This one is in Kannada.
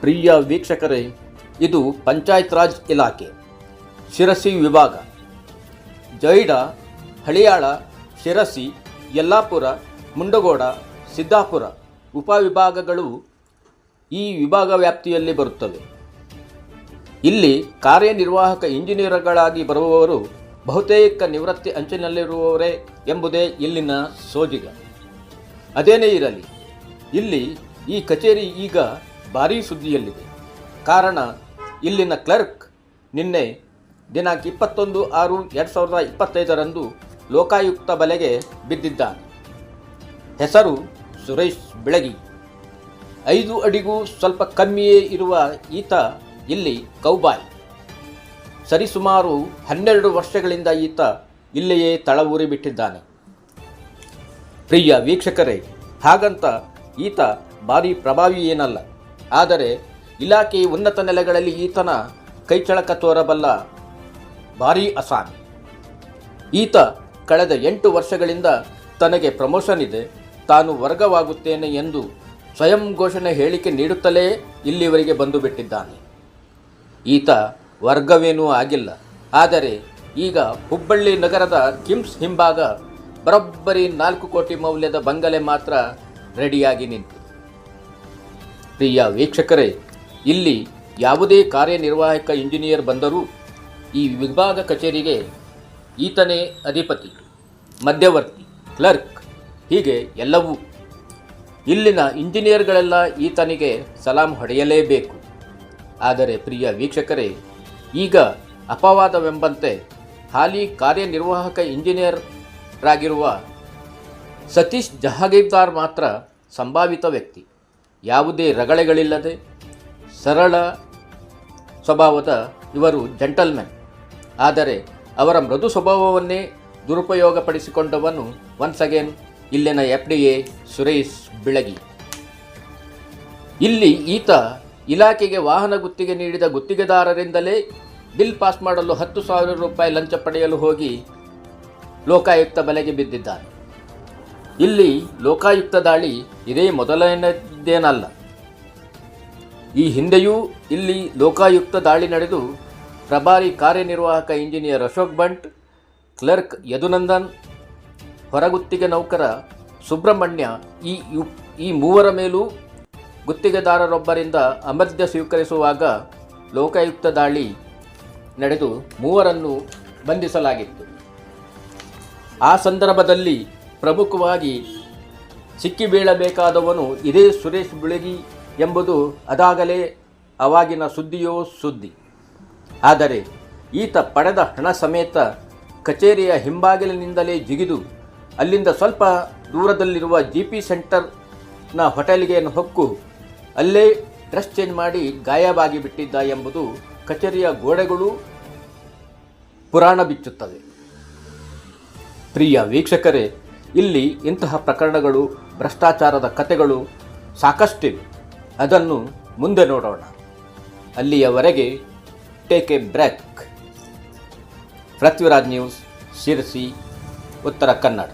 ಪ್ರಿಯ ವೀಕ್ಷಕರೇ, ಇದು ಪಂಚಾಯತ್ ರಾಜ್ ಇಲಾಖೆ ಶಿರಸಿ ವಿಭಾಗ. ಜೈಡ, ಹಳಿಯಾಳ, ಶಿರಸಿ, ಯಲ್ಲಾಪುರ, ಮುಂಡಗೋಡ, ಸಿದ್ದಾಪುರ ಉಪವಿಭಾಗಗಳು ಈ ವಿಭಾಗ ವ್ಯಾಪ್ತಿಯಲ್ಲಿ ಬರುತ್ತವೆ. ಇಲ್ಲಿ ಕಾರ್ಯನಿರ್ವಾಹಕ ಇಂಜಿನಿಯರ್ಗಳಾಗಿ ಬರುವವರು ಬಹುತೇಕ ನಿವೃತ್ತಿ ಅಂಚಿನಲ್ಲಿರುವವರೇ ಎಂಬುದೇ ಇಲ್ಲಿನ ಸೋಜಿಗ. ಅದೇನೇ ಇರಲಿ, ಇಲ್ಲಿ ಈ ಕಚೇರಿ ಈಗ ಭಾರೀ ಸುದ್ದಿಯಲ್ಲಿದೆ. ಕಾರಣ, ಇಲ್ಲಿನ ಕ್ಲರ್ಕ್ ನಿನ್ನೆ ದಿನಾಂಕ 21/6/2025 ಲೋಕಾಯುಕ್ತ ಬಲೆಗೆ ಬಿದ್ದಿದ್ದಾನೆ. ಹೆಸರು ಸುರೇಶ್ ಬಿಳಗಿ. 5 ಅಡಿಗೂ ಸ್ವಲ್ಪ ಕಮ್ಮಿಯೇ ಇರುವ ಈತ ಇಲ್ಲಿ ಕೌಬಾಯ್. ಸರಿಸುಮಾರು 12 ವರ್ಷಗಳಿಂದ ಈತ ಇಲ್ಲಿಯೇ ತಳವೂರಿ ಬಿಟ್ಟಿದ್ದಾನೆ. ಪ್ರಿಯ ವೀಕ್ಷಕರೇ, ಹಾಗಂತ ಈತ ಭಾರಿ ಪ್ರಭಾವಿ ಏನಲ್ಲ. ಆದರೆ ಇಲಾಖೆ ಉನ್ನತ ನೆಲೆಗಳಲ್ಲಿ ಈತನ ಕೈಚಳಕ ತೋರಬಲ್ಲ ಭಾರೀ ಅಸಾಮಿ. ಈತ ಕಳೆದ 8 ವರ್ಷಗಳಿಂದ ತನಗೆ ಪ್ರಮೋಷನ್ ಇದೆ, ತಾನು ವರ್ಗವಾಗುತ್ತೇನೆ ಎಂದು ಸ್ವಯಂ ಘೋಷಣೆ ಹೇಳಿಕೆ ನೀಡುತ್ತಲೇ ಇಲ್ಲಿವರೆಗೆ ಬಂದು ಬಿಟ್ಟಿದ್ದಾನೆ. ಈತ ವರ್ಗವೇನೂ ಆಗಿಲ್ಲ. ಆದರೆ ಈಗ ಹುಬ್ಬಳ್ಳಿ ನಗರದ ಕಿಮ್ಸ್ ಹಿಂಭಾಗ ಬರೋಬ್ಬರಿ 4 ಕೋಟಿ ಮೌಲ್ಯದ ಬಂಗಲೆ ಮಾತ್ರ ರೆಡಿಯಾಗಿ ನಿಂತು. ಪ್ರಿಯ ವೀಕ್ಷಕರೇ, ಇಲ್ಲಿ ಯಾವುದೇ ಕಾರ್ಯನಿರ್ವಾಹಕ ಇಂಜಿನಿಯರ್ ಬಂದರೂ ಈ ವಿಭಾಗ ಕಚೇರಿಗೆ ಈತನೇ ಅಧಿಪತಿ, ಮಧ್ಯವರ್ತಿ, ಕ್ಲರ್ಕ್, ಹೀಗೆ ಎಲ್ಲವೂ. ಇಲ್ಲಿನ ಇಂಜಿನಿಯರ್ಗಳೆಲ್ಲ ಈತನಿಗೆ ಸಲಾಂ ಹೊಡೆಯಲೇಬೇಕು. ಆದರೆ ಪ್ರಿಯ ವೀಕ್ಷಕರೇ, ಈಗ ಅಪವಾದವೆಂಬಂತೆ ಹಾಲಿ ಕಾರ್ಯನಿರ್ವಾಹಕ ಇಂಜಿನಿಯರಾಗಿರುವ ಸತೀಶ್ ಜಹಾಗೀರ್ದಾರ್ ಮಾತ್ರ ಸಂಭಾವಿತ ವ್ಯಕ್ತಿ. ಯಾವುದೇ ರಗಳೆಗಳಿಲ್ಲದೆ ಸರಳ ಸ್ವಭಾವದ ಇವರು ಜೆಂಟಲ್ಮೆನ್. ಆದರೆ ಅವರ ಮೃದು ಸ್ವಭಾವವನ್ನೇ ದುರುಪಯೋಗಪಡಿಸಿಕೊಂಡವನು ಒನ್ಸ್ ಅಗೇನ್ ಇಲ್ಲಿನ FDA ಸುರೇಶ್ ಬಿಳಗಿ. ಇಲ್ಲಿ ಈತ ಇಲಾಖೆಗೆ ವಾಹನ ಗುತ್ತಿಗೆ ನೀಡಿದ ಗುತ್ತಿಗೆದಾರರಿಂದಲೇ ಬಿಲ್ ಪಾಸ್ ಮಾಡಲು 10,000 ರೂಪಾಯಿ ಲಂಚ ಪಡೆಯಲು ಹೋಗಿ ಲೋಕಾಯುಕ್ತ ಬಲೆಗೆ ಬಿದ್ದಿದ್ದಾನೆ. ಇಲ್ಲಿ ಲೋಕಾಯುಕ್ತ ದಾಳಿ ಇದೇ ಮೊದಲನೇದೇನಲ್ಲ. ಈ ಹಿಂದೆಯೂ ಇಲ್ಲಿ ಲೋಕಾಯುಕ್ತ ದಾಳಿ ನಡೆದು ಪ್ರಭಾರಿ ಕಾರ್ಯನಿರ್ವಾಹಕ ಇಂಜಿನಿಯರ್ ಅಶೋಕ್ ಬಂಟ್, ಕ್ಲರ್ಕ್ ಯದುನಂದನ್, ಹೊರಗುತ್ತಿಗೆ ನೌಕರ ಸುಬ್ರಹ್ಮಣ್ಯ ಈ ಮೂವರ ಮೇಲೂ ಗುತ್ತಿಗೆದಾರರೊಬ್ಬರಿಂದ ಅಮದ್ಯ ಸ್ವೀಕರಿಸುವಾಗ ಲೋಕಾಯುಕ್ತ ದಾಳಿ ನಡೆದು 3 ಬಂಧಿಸಲಾಗಿತ್ತು. ಆ ಸಂದರ್ಭದಲ್ಲಿ ಪ್ರಮುಖವಾಗಿ ಸಿಕ್ಕಿಬೀಳಬೇಕಾದವನು ಇದೇ ಸುರೇಶ್ ಬಿಳಗಿ ಎಂಬುದು ಅದಾಗಲೇ ಅವಾಗಿನ ಸುದ್ದಿಯೋ ಸುದ್ದಿ. ಆದರೆ ಈತ ಪಡೆದ ಹಣ ಸಮೇತ ಕಚೇರಿಯ ಹಿಂಬಾಗಿಲಿನಿಂದಲೇ ಜಿಗಿದು ಅಲ್ಲಿಂದ ಸ್ವಲ್ಪ ದೂರದಲ್ಲಿರುವ GP ಸೆಂಟರ್ನ ಹೋಟೆಲ್ಗೆ ಹೊಕ್ಕು ಅಲ್ಲೇ ಡ್ರೆಸ್ ಚೇಂಜ್ ಮಾಡಿ ಗಾಯಬಾಗಿ ಬಿಟ್ಟಿದ್ದ ಎಂಬುದು ಕಚೇರಿಯ ಗೋಡೆಗಳು ಪುರಾಣ ಬಿಚ್ಚುತ್ತವೆ. ಪ್ರಿಯ ವೀಕ್ಷಕರೇ, ಇಲ್ಲಿ ಇಂತಹ ಪ್ರಕರಣಗಳು, ಭ್ರಷ್ಟಾಚಾರದ ಕಥೆಗಳು ಸಾಕಷ್ಟಿವೆ. ಅದನ್ನು ಮುಂದೆ ನೋಡೋಣ. ಅಲ್ಲಿಯವರೆಗೆ take a break. Prithviraj news, Sirsi, Uttara Kannada.